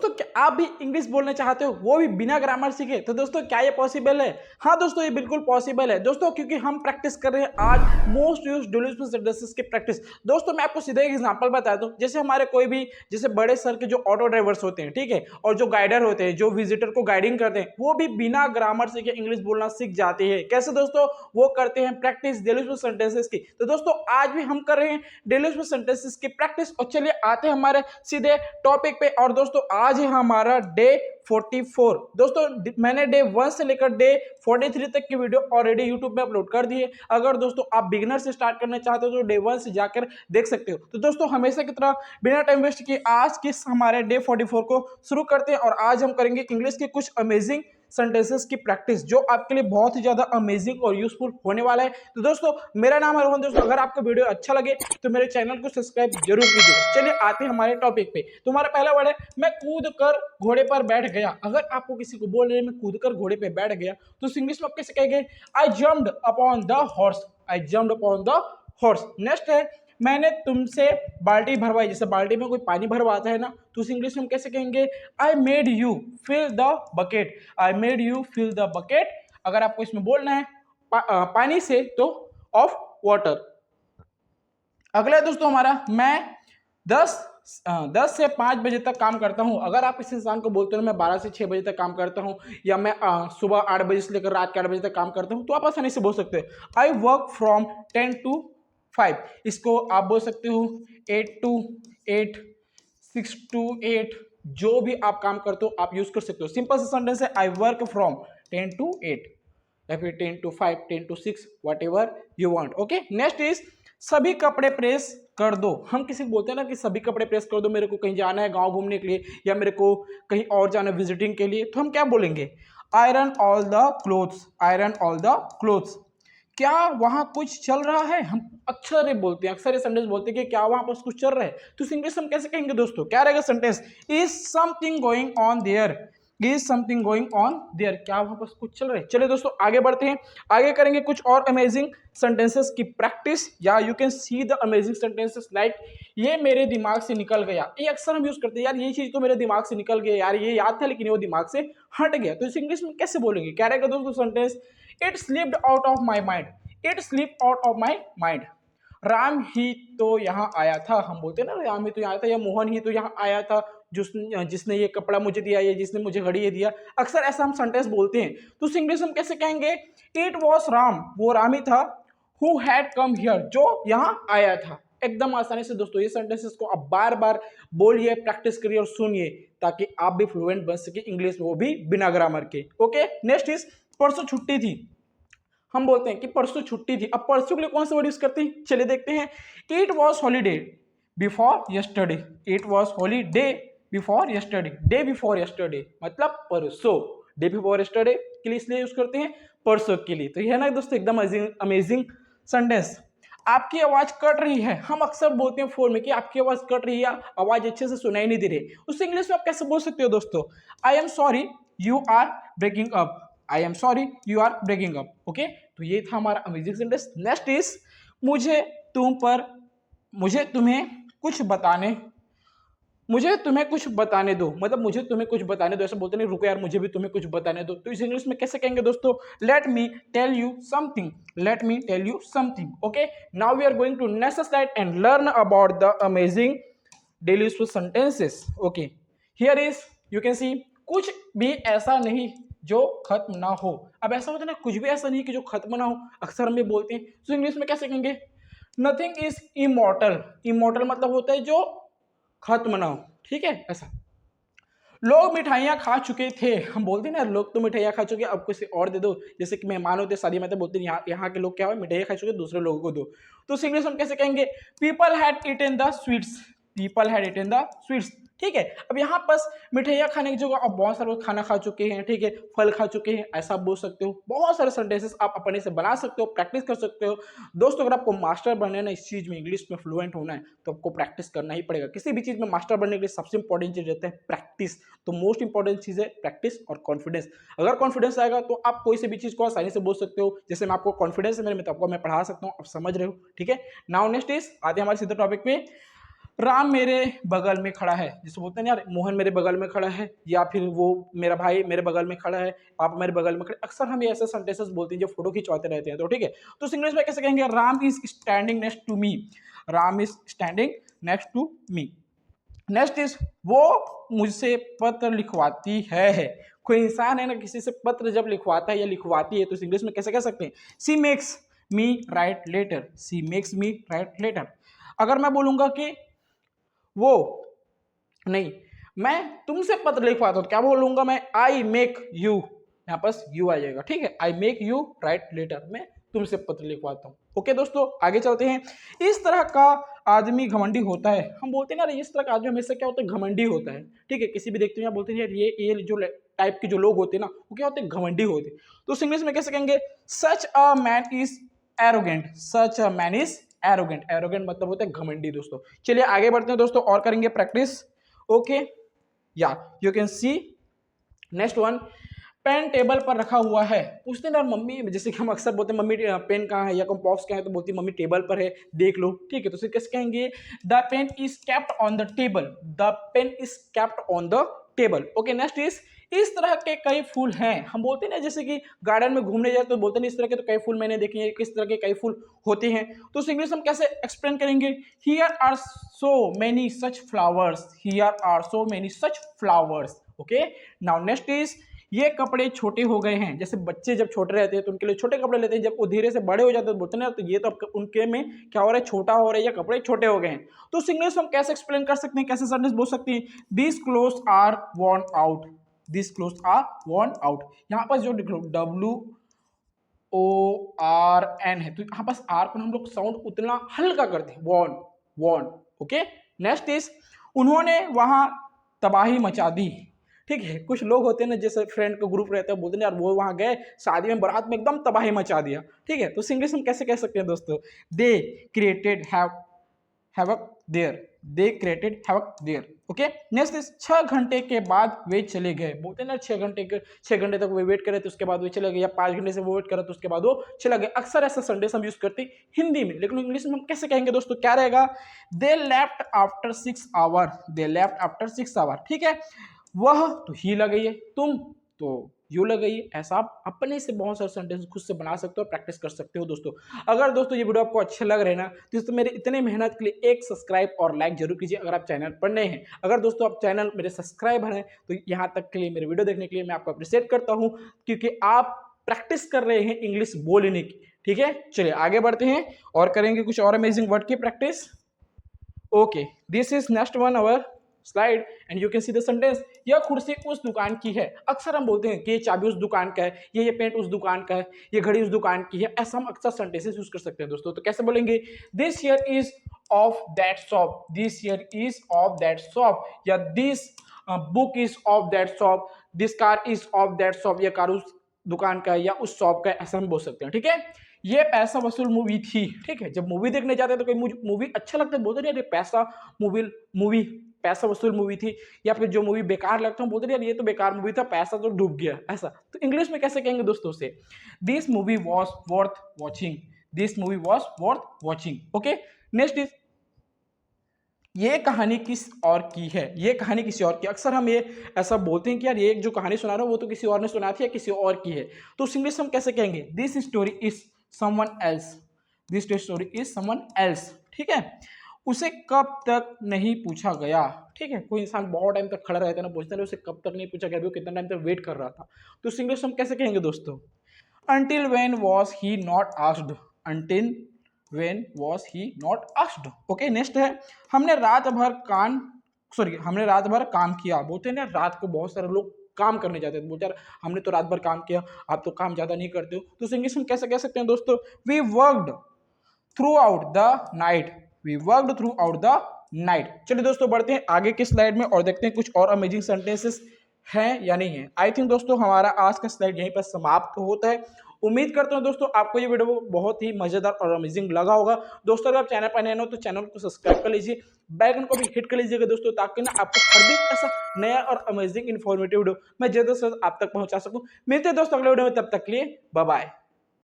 दोस्तों क्या आप भी इंग्लिश बोलना चाहते हो, वो भी बिना ग्रामर सीखे? तो दोस्तों क्या ये पॉसिबल है? हाँ दोस्तों, ये बिल्कुल पॉसिबल है दोस्तों, क्योंकि हम प्रैक्टिस कर रहे हैं आज मोस्ट यूज्ड डेली सेंटेंसेस की प्रैक्टिस। दोस्तों मैं आपको सीधा एक एग्जांपल बता दूं, जैसे हमारे कोई भी जैसे बड़े सर के जो ऑटो ड्राइवर्स होते हैं, ठीक है, और जो गाइडर होते हैं, जो विजिटर को गाइडिंग करते हैं, वो भी बिना ग्रामर सीखे इंग्लिश बोलना सीख जाते हैं। कैसे दोस्तों? वो करते हैं प्रैक्टिस डेली सेंटेंसेस की। तो दोस्तों आज भी हम कर रहे हैं डेली सेंटेंसेस की प्रैक्टिस, और चलिए आते हैं हमारे सीधे टॉपिक पे। और दोस्तों आज है हमारा डे 44। दोस्तों मैंने डे 1 से लेकर डे 43 तक की वीडियो ऑलरेडी यूट्यूब में अपलोड कर दी है। अगर दोस्तों आप बिगिनर से स्टार्ट करना चाहते हो तो डे 1 से जाकर देख सकते हो। तो दोस्तों हमेशा की तरह बिना टाइम वेस्ट किए आज के हमारे डे 44 को शुरू करते हैं। और आज हम करेंगे इंग्लिश के कुछ अमेजिंग सेंटेंसेस की प्रैक्टिस, जो आपके लिए बहुत ही ज्यादा अमेजिंग और यूजफुल होने वाला है। तो दोस्तों मेरा नाम है रोहन। दोस्तों अगर आपको वीडियो अच्छा लगे तो मेरे चैनल को सब्सक्राइब जरूर कीजिए। चलिए आते हैं हमारे टॉपिक पे। तुम्हारा पहला वर्ड है मैं कूद कर घोड़े पर बैठ गया। अगर आपको किसी को बोल रहे हैं मैं कूद कर घोड़े पर बैठ गया, तो इंग्लिश में आप कैसे कहेंगे? आई jumped upon the horse. I jumped upon the horse. Next है मैंने तुमसे बाल्टी भरवाई। जैसे बाल्टी में कोई पानी भरवाता है ना, तो उस इंग्लिश में हम कैसे कहेंगे? I made you fill the bucket. I made you fill the bucket. अगर आपको इसमें बोलना है पानी से, तो ऑफ वाटर। अगला है दोस्तों हमारा मैं 10 से 5 बजे तक काम करता हूं। अगर आप इस इंसान को बोलते हो मैं 12 से 6 बजे तक काम करता हूं, या मैं सुबह 8 बजे से लेकर रात के 8 बजे तक काम करता हूं, तो आप आसानी से बोल सकते हैं आई वर्क फ्रॉम 10 to 5। इसको आप बोल सकते हो 8 to 8, 6 to 8, जो भी आप काम करते हो आप यूज कर सकते हो। सिंपल सा सेंटेंस है आई वर्क फ्रॉम 10 to 8, या फिर 10 to 5, 10 to 6, what ever you want. Okay, next is सभी कपड़े प्रेस कर दो। हम किसी को बोलते हैं ना कि सभी कपड़े प्रेस कर दो, मेरे को कहीं जाना है गांव घूमने के लिए, या मेरे को कहीं और जाना है विजिटिंग के लिए, तो हम क्या बोलेंगे? Iron all the clothes. Iron all the clothes. क्या वहां कुछ चल रहा है? हम अक्सर ये बोलते हैं, अक्सर ये सेंटेंस बोलते हैं कि क्या वहां पर कुछ चल रहा है, तो इंग्लिश हम कैसे कहेंगे दोस्तों? क्या रहेगा sentence? Is something going on their. Is something going on their. क्या वहां पर कुछ चल रहा है? चलिए दोस्तों आगे बढ़ते हैं, आगे करेंगे कुछ और अमेजिंग सेंटेंसेस की प्रैक्टिस, या you can see the amazing sentences like ये मेरे दिमाग से निकल गया। ये अक्सर हम यूज करते हैं, यार ये चीज तो मेरे दिमाग से निकल गया, यार ये याद था लेकिन वो दिमाग से हट गया। तो इस इंग्लिश में कैसे बोलेंगे? क्या रहेगा दोस्तों sentence? It slipped out of my mind. It slip out of my mind. Ram ही तो यहाँ आया था। हम बोलते हैं ना राम ही तो यहाँ आया था, या मोहन ही तो यहाँ आया था, जिसने ये कपड़ा मुझे दिया, या जिसने मुझे घड़ी ये दिया। अक्सर ऐसा हम सेंटेंस बोलते हैं, तो उस इंग्लिश हम कैसे कहेंगे? It was Ram. वो राम ही था। Who had come here. जो यहाँ आया था। एकदम आसानी से दोस्तों ये सेंटेंसेस को आप बार बार बोलिए, प्रैक्टिस करिए और सुनिए, ताकि आप भी फ्लुएंट बन सके इंग्लिश में, वो भी बिना ग्रामर के। ओके, नेक्स्ट इज परसों छुट्टी थी। हम बोलते हैं कि परसों छुट्टी थी। अब परसों के लिए कौन सा वर्ड यूज करते हैं? चलिए देखते हैं। It was holiday before yesterday. It was holiday before yesterday. Day before yesterday मतलब परसों। डे बिफोर यस्टरडे के लिए इसलिए यूज करते हैं परसों के लिए। तो यह ना दोस्तों एकदम अमेजिंग सेंटेंस। आपकी आवाज कट रही है। हम अक्सर बोलते हैं फोन में कि आपकी आवाज कट रही है, आवाज अच्छे से सुनाई नहीं दे रही। उस इंग्लिश में आप कैसे बोल सकते हो दोस्तों? I am sorry you are breaking up. I am sorry you are breaking up. Okay, तो ये था हमारा अमेजिंग सेंटेंस। नेक्स्ट इज मुझे तुम्हें कुछ बताने दो। मतलब मुझे तुम्हें कुछ बताने दो, ऐसा बोलते नहीं रुको यार मुझे भी तुम्हें कुछ बताने दो। तो इस इंग्लिश में कैसे कहेंगे दोस्तों? Let me tell you something. Let me tell you something. Okay, now we are going to next slide and learn about the amazing daily useful sentences. Okay, here is you can see कुछ भी ऐसा नहीं जो खत्म ना हो। अब ऐसा होता है ना, कुछ भी ऐसा नहीं कि जो खत्म ना हो, अक्सर हम ये बोलते हैं। तो इंग्लिश में कैसे कहेंगे? Nothing is immortal. इमॉर्टल मतलब होता है जो खत्म ना हो, ठीक है ऐसा। लोग मिठाइयाँ खा चुके थे। हम बोलते हैं ना लोग तो मिठाइयाँ खा चुके, अब किसी और दे दो। जैसे कि मेहमान होते शादी में, तो बोलते हैं यहाँ के लोग क्या हो, मिठाइयाँ खा चुके, दूसरे लोगों को दो। तो इंग्लिश हम कैसे कहेंगे? People had eaten the sweets. People had eaten the sweets. ठीक है, अब यहाँ बस मिठाइयाँ खाने की जगह अब बहुत सारे लोग खाना खा चुके हैं, ठीक है, फल खा चुके हैं, ऐसा बोल सकते हो। बहुत सारे सेंटेंसेस आप अपने से बना सकते हो, प्रैक्टिस कर सकते हो। दोस्तों अगर आपको मास्टर बनना है ना इस चीज में, इंग्लिश में फ्लुएंट होना है, तो आपको प्रैक्टिस करना ही पड़ेगा। किसी भी चीज में मास्टर बनने के लिए सबसे इंपॉर्टेंट चीज रहता है प्रैक्टिस। तो मोस्ट इंपॉर्टेंट चीज है प्रैक्टिस और कॉन्फिडेंस। अगर कॉन्फिडेंस आएगा तो आप कोई सी भी चीज को आसानी से बोल सकते हो। जैसे मैं आपको कॉन्फिडेंस है मेरे में, तो आपको मैं पढ़ा सकता हूँ, आप समझ रहे हो, ठीक है। नाउ नेक्स्ट इज आते हैं हमारे सीधे टॉपिक पे। राम मेरे बगल में खड़ा है, जिसे बोलते हैं ना यार मोहन मेरे बगल में खड़ा है, या फिर वो मेरा भाई मेरे बगल में खड़ा है, आप मेरे बगल में खड़े। अक्सर हम ये ऐसे सेंटेंसेस बोलते हैं जो फोटो खिंचवाते रहते हैं, तो ठीक है। तो इंग्लिश में कैसे कहेंगे, Ram is standing next to me, Ram is standing next to me. Next is वो मुझसे पत्र लिखवाती है। कोई इंसान है ना, किसी से पत्र जब लिखवाता है या लिखवाती है, तो इंग्लिश में कैसे कह सकते हैं, सी मेक्स मी राइट लेटर, सी मेक्स मी राइट लेटर। अगर मैं बोलूंगा कि वो नहीं, मैं तुमसे पत्र लिखवाता हूं, क्या बोलूंगा मैं, आई मेक यू, यहां पास यू आ जाएगा, ठीक है। I make you write letter, मैं तुमसे पत्र लिखवाता हूं। ओके दोस्तों, आगे चलते हैं। इस तरह का आदमी घमंडी होता है। हम बोलते हैं ना, इस तरह का आदमी हमेशा क्या होता है, घमंडी होता है, ठीक है। किसी भी देखते हैं बोलते हैं यार ये जो टाइप के जो लोग होते हैं ना, वो क्या होते हैं, घमंडी होते हैं। तो इंग्लिश में कैसे कहेंगे, such a man is arrogant, such a man is arrogant. Arrogant मतलब होता है घमंडी दोस्तों। चलिए आगे बढ़ते हैं दोस्तों और करेंगे प्रैक्टिस। ओके, या you can see next one, pen table पर रखा हुआ है। पूछते हैं ना मम्मी, जैसे कि हम अक्सर बोलते हैं मम्मी पेन कहाँ है या कंपास कहाँ है, तो बोलती है मम्मी टेबल पर है, देख लो, ठीक है। तो कैसे कहेंगे, the pen is kept on the table, the pen is kept on the table. Okay, next is, इस तरह के कई फूल हैं। हम बोलते हैं ना, जैसे कि गार्डन में घूमने जाए तो बोलते हैं इस तरह के तो कई फूल मैंने देखे हैं, किस तरह के कई फूल होते हैं। तो उस इंग्लिश हम कैसे एक्सप्लेन करेंगे, here are so many such flowers, here are so many such flowers. Okay, now next is, ये कपड़े छोटे हो गए हैं। जैसे बच्चे जब छोटे रहते हैं तो उनके लिए छोटे कपड़े लेते हैं, जब वो धीरे से बड़े हो जाते हैं तो बोलते हैं ना, तो ये तो उनके में क्या हो रहा है, छोटा हो रहा है या कपड़े छोटे हो गए हैं। तो उस इंग्लिश हम कैसे एक्सप्लेन कर सकते हैं, कैसे सेंटेंस बोल सकते हैं, this clothes are worn out, this clothes are worn out. यहाँ पर जो WORN है, तो यहाँ पास आर पर हम लोग साउंड उतना हल्का करते हैं, worn worn. Okay, next is, उन्होंने वहां तबाही मचा दी। ठीक है, कुछ लोग होते हैं ना, जैसे फ्रेंड का ग्रुप रहता है, बोलते हैं यार वो वहां गए शादी में बारात में एकदम तबाही मचा दिया, ठीक है। तो इंग्लिश में कैसे कह सकते हैं दोस्तों, they created havoc there, they created havoc there. Okay, next is, 6 घंटे के बाद वे चले गए। बोलते हैं ना 6 घंटे तक वे वेट करे तो उसके बाद वे चले गए, या 5 घंटे से वो वेट करे तो उसके बाद वो चला गया। अक्सर ऐसा संडेस हम यूज करते हैं हिंदी में, लेकिन इंग्लिश में हम कैसे कहेंगे दोस्तों, क्या रहेगा, they left after 6 hour, they left after 6 hour, ठीक है। वह तो ही लगाइए, तुम तो यू लगाइए। ऐसा आप अपने से बहुत सारे सेंटेंस खुद से बना सकते हो, प्रैक्टिस कर सकते हो दोस्तों। अगर दोस्तों ये वीडियो आपको अच्छे लग रहे हैं ना, तो दोस्तों मेरे इतने मेहनत के लिए एक सब्सक्राइब और लाइक जरूर कीजिए, अगर आप चैनल पर नए हैं। अगर दोस्तों आप चैनल मेरे सब्सक्राइबर हैं तो यहाँ तक के लिए, मेरे वीडियो देखने के लिए मैं आपको अप्रिशिएट करता हूँ, क्योंकि आप प्रैक्टिस कर रहे हैं इंग्लिश बोलने की, ठीक है। चलिए आगे बढ़ते हैं और करेंगे कुछ और अमेजिंग वर्ड की practice. Okay, this is next one our slide and you can see the sentence, यह कुर्सी उस दुकान की है। अक्सर हम बोलते हैं कि ये चाबी उस दुकान का है, ये पेंट उस दुकान का है, ये घड़ी उस दुकान की है। ऐसा हम अक्सर सेंटेंसेस यूज कर सकते हैं दोस्तों। तो कैसे बोलेंगे, this here is of that shop, this here is of that shop, या this book is of that shop, this car is of that shop, यह कार उस दुकान का है या उस शॉप का है, ऐसा हम बोल सकते हैं, ठीक है। ये पैसा वसूल मूवी थी, ठीक है। जब मूवी देखने जाते हैं तो कोई मूवी अच्छा लगता है, बोलते हैं पैसा मूवी पैसा वसूल मूवी थी, या फिर जो मूवी बेकार लगता है बोलते हैं ये तो बेकार मूवी था, पैसा तो डूब गया, ऐसा। तो इंग्लिश में कैसे कहेंगे दोस्तों से, this movie was worth watching, this movie was worth watching. Okay, next is, ये कहानी किस और की है, ये कहानी किसी और की। अक्सर हम ये ऐसा बोलते हैं कि यार ये जो कहानी सुना रहा हूं वो तो किसी और ने सुना थी या किसी और की है। तो इंग्लिश हम कैसे कहेंगे, this story is someone else, this story is someone else, ठीक है। उसे कब तक नहीं पूछा गया, ठीक है। कोई इंसान बहुत टाइम तक खड़ा रहता है ना, पूछते हैं उसे कब तक नहीं पूछा गया, वो कितना टाइम तक वेट कर रहा था। तो इंग्लिश हम कैसे कहेंगे दोस्तों, until when was he not asked, until when was he not asked। Okay, next है, हमने रात भर काम किया। बोलते हैं ना रात को बहुत सारे लोग काम करने जाते हैं, बोलते हैं हमने तो रात भर काम किया, आप तो काम ज्यादा नहीं करते हो। तो इंग्लिश में कैसे कह सकते हैं दोस्तों, we worked throughout the night, we worked throughout the night. चलिए दोस्तों बढ़ते हैं आगे के स्लाइड में और देखते हैं कुछ और अमेजिंग सेंटेंसेस हैं या नहीं है। आई थिंक दोस्तों हमारा आज का स्लाइड यहीं पर समाप्त होता है। उम्मीद करता हूं दोस्तों आपको ये वीडियो बहुत ही मजेदार और अमेजिंग लगा होगा। दोस्तों अगर आप चैनल पर नए हो तो चैनल को सब्सक्राइब कर लीजिए, बेल आइकन को भी हिट कर लीजिएगा दोस्तों, ताकि ना आपको हर दिन ऐसा नया और अमेजिंग इन्फॉर्मेटिव वीडियो मैं जल्द से जल्द आप तक पहुंचा सकूं। मिलते हैं दोस्तों अगले वीडियो में, तब तक के लिए बाय बाय।